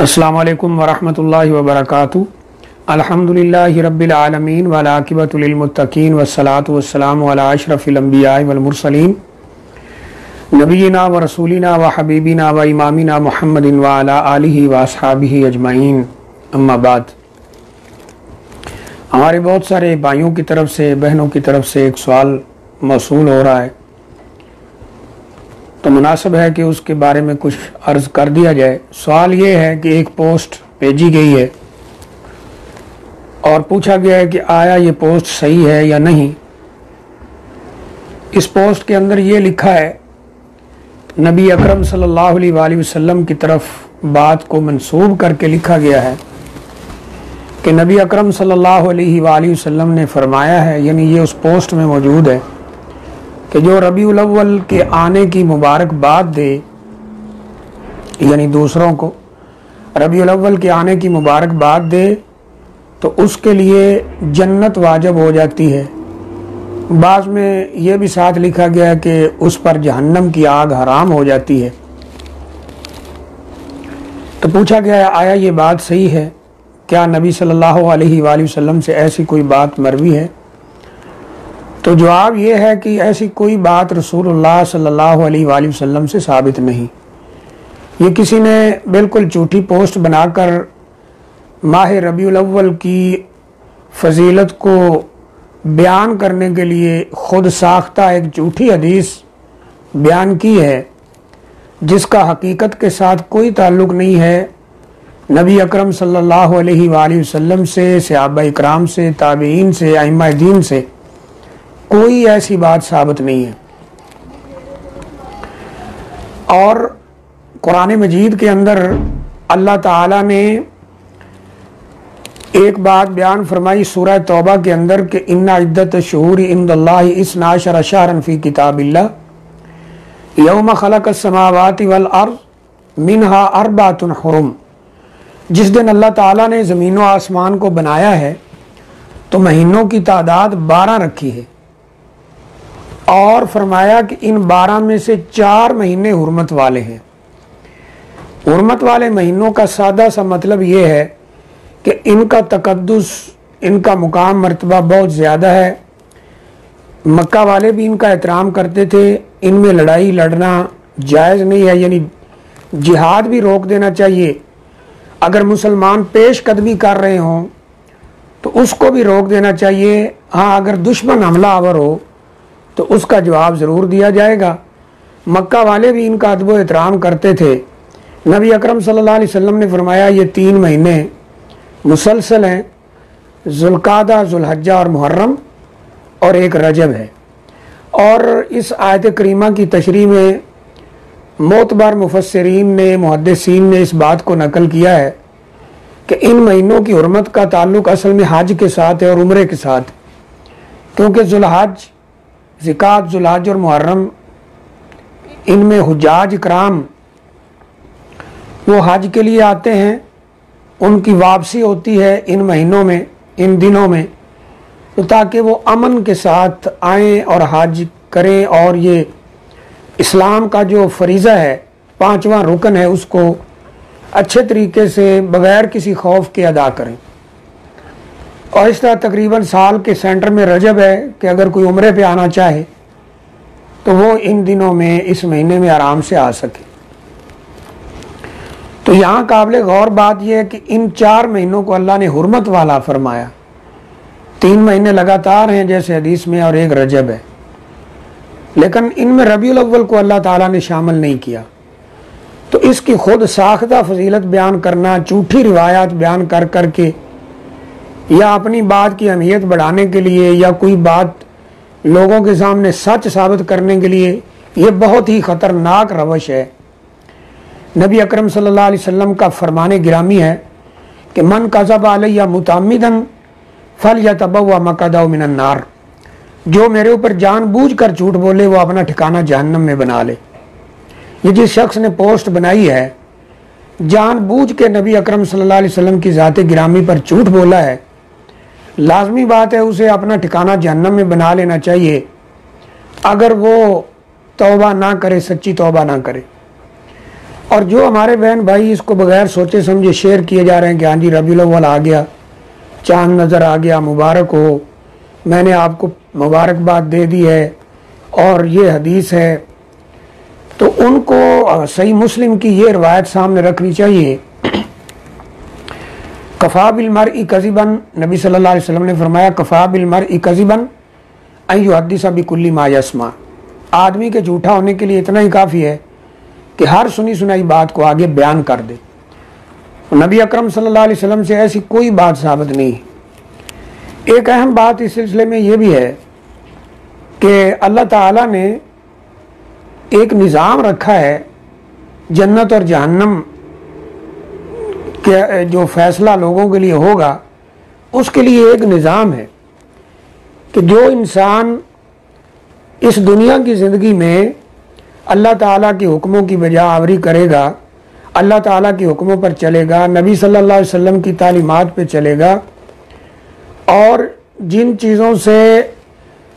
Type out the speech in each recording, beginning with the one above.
السلام علیکم ورحمۃ اللہ وبرکاتہ۔ الحمدللہ رب العالمین والعاقبۃ للمتقین والصلاۃ والسلام علی اشرف الانبیاء والمرسلین نبینا و رسولنا و حبیبنا و امامنا محمد وعلی آلہ واصحابہ اجمعین، اما بعد۔ ہمارے بہت سارے بھائیوں کی طرف سے، بہنوں کی طرف سے ایک سوال موصول ہو رہا ہے، تو مناسب ہے کہ اس کے بارے میں کچھ عرض کر دیا جائے۔ سوال یہ ہے کہ ایک پوسٹ بھیجی گئی ہے اور پوچھا گیا ہے کہ آیا یہ پوسٹ صحیح ہے یا نہیں۔ اس پوسٹ کے اندر یہ لکھا ہے، نبی اکرم صلی اللہ علیہ وآلہ وسلم کی طرف بات کو منسوب کر کے لکھا گیا ہے کہ نبی اکرم صلی اللہ علیہ وآلہ وسلم نے فرمایا ہے، یعنی یہ اس پوسٹ میں موجود ہے کہ جو ربیع الاول کے آنے کی مبارکباد دے، یعنی دوسروں کو ربیع الاول کے آنے کی مبارکباد دے تو اس کے لیے جنت واجب ہو جاتی ہے۔ بعض میں یہ بھی ساتھ لکھا گیا کہ اس پر جہنم کی آگ حرام ہو جاتی ہے۔ تو پوچھا گیا آیا یہ بات صحیح ہے؟ کیا نبی صلی اللہ علیہ وآلہ وسلم سے ایسی کوئی بات مروی ہے؟ تو جواب یہ ہے کہ ایسی کوئی بات رسول اللہ صلی اللہ علیہ وآلہ وسلم سے ثابت نہیں۔ یہ کسی نے بالکل جھوٹی پوسٹ بنا کر ماہ ربیع الاول کی فضیلت کو بیان کرنے کے لیے خود ساختہ ایک جھوٹی حدیث بیان کی ہے، جس کا حقیقت کے ساتھ کوئی تعلق نہیں ہے۔ نبی اکرم صلی اللہ علیہ وآلہ وسلم سے، صحابہ اکرام سے، تابعین سے، ائمہ دین سے کوئی ایسی بات ثابت نہیں ہے۔ اور قرآن مجید کے اندر اللہ تعالیٰ نے ایک بات بیان فرمائی سورہ توبہ کے اندر کہ ان عدت الشہور عند اللہ 12 شہرا فی کتاب اللہ یوم خلق السماوات والارض منہا 4 حرم۔ جس دن اللہ تعالیٰ نے زمین و آسمان کو بنایا ہے تو مہینوں کی تعداد 12 رکھی ہے، اور فرمایا کہ ان 12 میں سے 4 مہینے حرمت والے ہیں۔ حرمت والے مہینوں کا سادہ سا مطلب یہ ہے کہ ان کا تقدس، ان کا مقام مرتبہ بہت زیادہ ہے۔ مکہ والے بھی ان کا احترام کرتے تھے، ان میں لڑائی لڑنا جائز نہیں ہے، یعنی جہاد بھی روک دینا چاہیے۔ اگر مسلمان پیش قدمی کر رہے ہوں تو اس کو بھی روک دینا چاہیے۔ ہاں، اگر دشمن حملہ آور ہو تو اس کا جواب ضرور دیا جائے گا۔ مکہ والے بھی ان کا ادب و احترام کرتے تھے۔ نبی اکرم صلی اللہ علیہ وسلم نے فرمایا یہ 3 مہینے مسلسل ہیں، ذوالقعدہ، ذوالحجہ اور محرم، اور ایک رجب ہے۔ اور اس آیت کریمہ کی تشریح میں معتبر مفسرین نے، محدثین نے اس بات کو نقل کیا ہے کہ ان مہینوں کی حرمت کا تعلق اصل میں حج کے ساتھ ہے اور عمرے کے ساتھ، کیونکہ ذوالحج، ذوالقعدہ، ذوالحج اور محرم، ان میں حجاج اکرام وہ حج کے لیے آتے ہیں، ان کی واپسی ہوتی ہے ان مہینوں میں، ان دنوں میں، تو تاکہ وہ امن کے ساتھ آئیں اور حج کریں، اور یہ اسلام کا جو فریضہ ہے، 5واں رکن ہے، اس کو اچھے طریقے سے بغیر کسی خوف کے ادا کریں۔ اور اس طرح تقریباً سال کے سینٹر میں رجب ہے کہ اگر کوئی عمرے پہ آنا چاہے تو وہ ان دنوں میں، اس مہینے میں آرام سے آ سکے۔ تو یہاں قابل غور بات یہ ہے کہ ان 4 مہینوں کو اللہ نے حرمت والا فرمایا۔ 3 مہینے لگاتار ہیں جیسے حدیث میں، اور ایک رجب ہے، لیکن ان میں ربیع الاول کو اللہ تعالیٰ نے شامل نہیں کیا۔ تو اس کی خود ساختہ فضیلت بیان کرنا، جھوٹی روایات بیان کر کر کے، یا اپنی بات کی اہمیت بڑھانے کے لیے، یا کوئی بات لوگوں کے سامنے سچ ثابت کرنے کے لیے، یہ بہت ہی خطرناک روش ہے۔ نبی اکرم صلی اللہ علیہ وسلم کا فرمان گرامی ہے کہ من کذب علیہ متعمدا فلیتبوأ مقعدہ من النار۔ جو میرے اوپر جان بوجھ کر جھوٹ بولے وہ اپنا ٹھکانہ جہنم میں بنا لے۔ یہ جس شخص نے پوسٹ بنائی ہے، جان بوجھ کے نبی اکرم صلی اللہ علیہ وسلم کی ذات گرامی پر جھوٹ بولا ہے، لازمی بات ہے اسے اپنا ٹھکانہ جہنم میں بنا لینا چاہیے، اگر وہ توبہ نہ کرے، سچی توبہ نہ کرے۔ اور جو ہمارے بہن بھائی اس کو بغیر سوچے سمجھے شیئر کیے جا رہے ہیں کہ ہاں جی ربیع الاول آ گیا، چاند نظر آ گیا، مبارک ہو، میں نے آپ کو مبارکباد دے دی ہے اور یہ حدیث ہے، تو ان کو صحیح مسلم کی یہ روایت سامنے رکھنی چاہیے. کفا بالمرء کذبا، نبی صلی اللہ علیہ وسلم نے فرمایا کفا بالمرء کذبا ان یحدث بکل ما یسمع، آدمی کے جھوٹا ہونے کے لیے اتنا ہی کافی ہے کہ ہر سنی سنائی بات کو آگے بیان کر دے. نبی اکرم صلی اللہ علیہ وسلم سے ایسی کوئی بات ثابت نہیں. ایک اہم بات اس سلسلے میں یہ بھی ہے کہ اللہ تعالیٰ نے ایک نظام رکھا ہے، جنت اور جہنم کہ جو فیصلہ لوگوں کے لیے ہوگا اس کے لیے ایک نظام ہے کہ جو انسان اس دنیا کی زندگی میں اللہ تعالیٰ کے حکموں کی بجا آوری کرے گا، اللہ تعالیٰ کے حکموں پر چلے گا، نبی صلی اللہ علیہ وسلم کی تعلیمات پہ چلے گا، اور جن چیزوں سے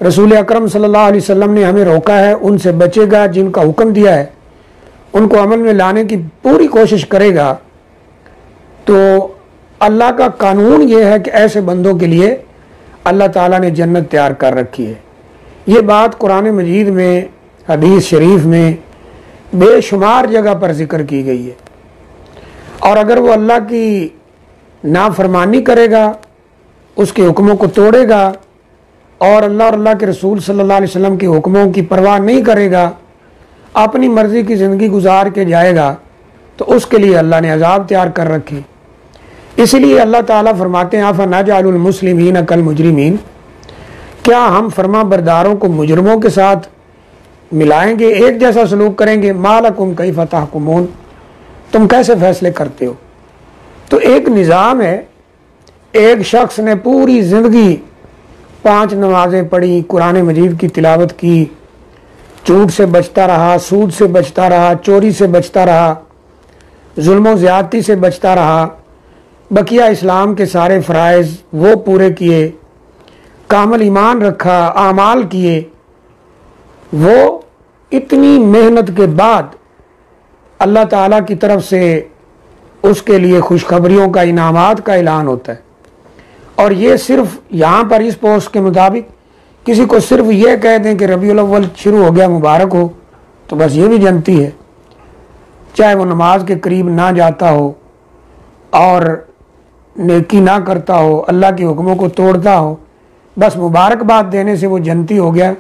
رسول اکرم صلی اللہ علیہ وسلم نے ہمیں روکا ہے ان سے بچے گا، جن کا حکم دیا ہے ان کو عمل میں لانے کی پوری کوشش کرے گا، تو اللہ کا قانون یہ ہے کہ ایسے بندوں کے لیے اللہ تعالیٰ نے جنت تیار کر رکھی ہے. یہ بات قرآن مجید میں، حدیث شریف میں بے شمار جگہ پر ذکر کی گئی ہے. اور اگر وہ اللہ کی نافرمانی کرے گا، اس کے حکموں کو توڑے گا اور اللہ کے رسول صلی اللہ علیہ وسلم کے حکموں کی پرواہ نہیں کرے گا، اپنی مرضی کی زندگی گزار کے جائے گا، تو اس کے لیے اللہ نے عذاب تیار کر رکھے. اسی لیے اللہ تعالیٰ فرماتے ہیں افنجعل المسلمین کالمجرمین، کیا ہم فرما برداروں کو مجرموں کے ساتھ ملائیں گے، ایک جیسا سلوک کریں گے؟ ما لکم کیف تحکمون، تم کیسے فیصلے کرتے ہو؟ تو ایک نظام ہے. ایک شخص نے پوری زندگی 5 نمازیں پڑھی، قرآن مجید کی تلاوت کی، جھوٹ سے بچتا رہا، سود سے بچتا رہا، چوری سے بچتا رہا، ظلم و زیادتی سے بچتا رہا، بقیہ اسلام کے سارے فرائض وہ پورے کیے، کامل ایمان رکھا، اعمال کیے. وہ اتنی محنت کے بعد اللہ تعالیٰ کی طرف سے اس کے لیے خوشخبریوں کا، انعامات کا اعلان ہوتا ہے. اور یہ صرف یہاں پر اس پوسٹ کے مطابق کسی کو صرف یہ کہہ دیں کہ ربیع الاول شروع ہو گیا، مبارک ہو، تو بس یہ بھی جنتی ہے، چاہے وہ نماز کے قریب نہ جاتا ہو اور نیکی نہ کرتا ہو، اللہ کے حکموں کو توڑتا ہو، بس مبارکباد دینے سے وہ جنتی ہو گیا.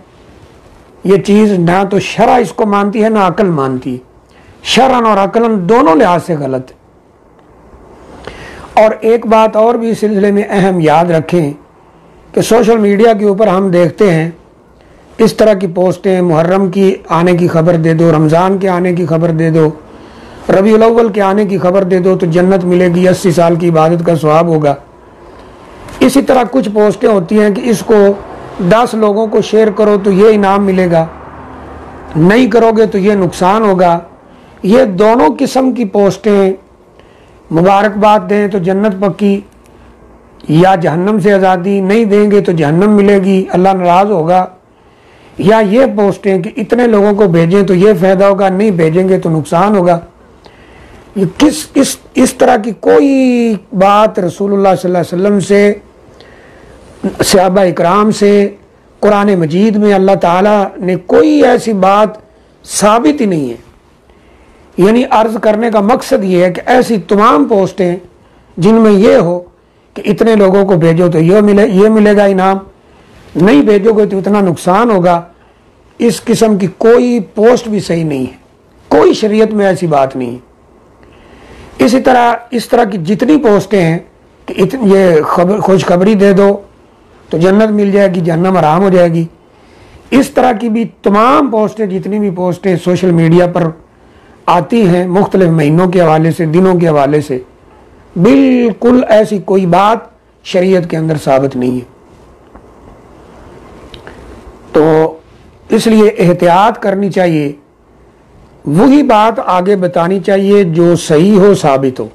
یہ چیز نہ تو شرع اس کو مانتی ہے نہ عقل مانتی ہے، شرعن اور عقلن دونوں لحاظ سے غلط ہے. اور ایک بات اور بھی اس سلسلے میں اہم یاد رکھیں کہ سوشل میڈیا کے اوپر ہم دیکھتے ہیں اس طرح کی پوسٹیں، محرم کی آنے کی خبر دے دو، رمضان کے آنے کی خبر دے دو، ربیع الاول کے آنے کی خبر دے دو تو جنت ملے گی، 80 سال کی عبادت کا ثواب ہوگا. اسی طرح کچھ پوسٹیں ہوتی ہیں کہ اس کو 10 لوگوں کو شیئر کرو تو یہ انعام ملے گا، نہیں کرو گے تو یہ نقصان ہوگا. یہ دونوں قسم کی پوسٹیں، مبارکباد دیں تو جنت پکی یا جہنم سے آزادی، نہیں دیں گے تو جہنم ملے گی، اللہ ناراض ہوگا، یا یہ پوسٹیں کہ اتنے لوگوں کو بھیجیں تو یہ فائدہ ہوگا، نہیں بھیجیں گے تو نقصان ہوگا. یہ اس طرح کی کوئی بات رسول اللہ صلی اللہ علیہ وسلم سے، صحابہ اکرام سے، قرآن مجید میں اللہ تعالیٰ نے کوئی ایسی بات ثابت ہی نہیں ہے. یعنی عرض کرنے کا مقصد یہ ہے کہ ایسی تمام پوسٹیں جن میں یہ ہو کہ اتنے لوگوں کو بھیجو تو یہ ملے گا انعام، نہیں بھیجو گے تو اتنا نقصان ہوگا، اس قسم کی کوئی پوسٹ بھی صحیح نہیں ہے، کوئی شریعت میں ایسی بات نہیں ہے. اسی طرح اس طرح کی جتنی پوسٹیں ہیں کہ یہ خوشخبری دے دو تو جنت مل جائے گی، جہنم حرام ہو جائے گی، اس طرح کی بھی تمام پوسٹیں، جتنی بھی پوسٹیں سوشل میڈیا پر آتی ہیں مختلف مہینوں کے حوالے سے، دنوں کے حوالے سے، بالکل ایسی کوئی بات شریعت کے اندر ثابت نہیں ہے. تو اس لیے احتیاط کرنی چاہیے، وہی بات آگے بتانی چاہیے جو صحیح ہو، ثابت ہو.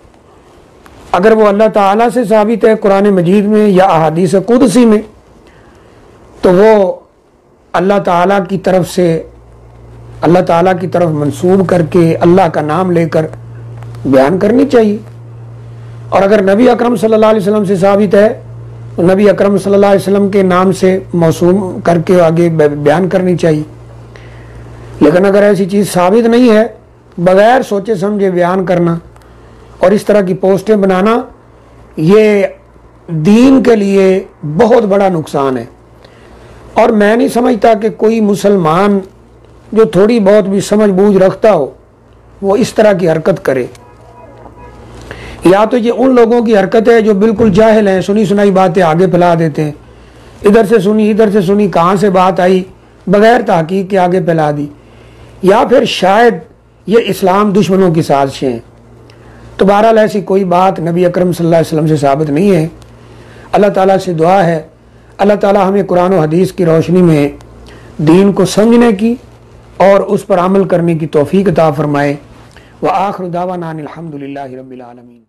اگر وہ اللہ تعالیٰ سے ثابت ہے قرآن مجید میں یا احادیث قدسی میں تو وہ اللہ تعالیٰ کی طرف سے اللہ تعالیٰ کی طرف منسوب کر کے اللہ کا نام لے کر بیان کرنی چاہیے. اور اگر نبی اکرم صلی اللہ علیہ وسلم سے ثابت ہے تو نبی اکرم صلی اللہ علیہ وسلم کے نام سے موسوم کر کے آگے بیان کرنی چاہیے. لیکن اگر ایسی چیز ثابت نہیں ہے، بغیر سوچے سمجھے بیان کرنا اور اس طرح کی پوسٹیں بنانا، یہ دین کے لیے بہت بڑا نقصان ہے. اور میں نہیں سمجھتا کہ کوئی مسلمان جو تھوڑی بہت بھی سمجھ بوجھ رکھتا ہو وہ اس طرح کی حرکت کرے. یا تو یہ ان لوگوں کی حرکت ہے جو بالکل جاہل ہیں، سنی سنائی باتیں آگے پھیلا دیتے ہیں، ادھر سے سنی کہاں سے بات آئی، بغیر تحقیق کے آگے پھیلا دی. یا پھر شاید یہ اسلام دشمنوں کی سازشیں ہیں. تو بہرحال ایسی کوئی بات نبی اکرم صلی اللہ علیہ وسلم سے ثابت نہیں ہے. اللہ تعالیٰ سے دعا ہے اللہ تعالیٰ ہمیں قرآن و حدیث کی روشنی میں دین کو سمجھنے کی اور اس پر عمل کرنے کی توفیق عطا فرمائے. وآخر دعوانا ان الحمد للہ رب العالمین.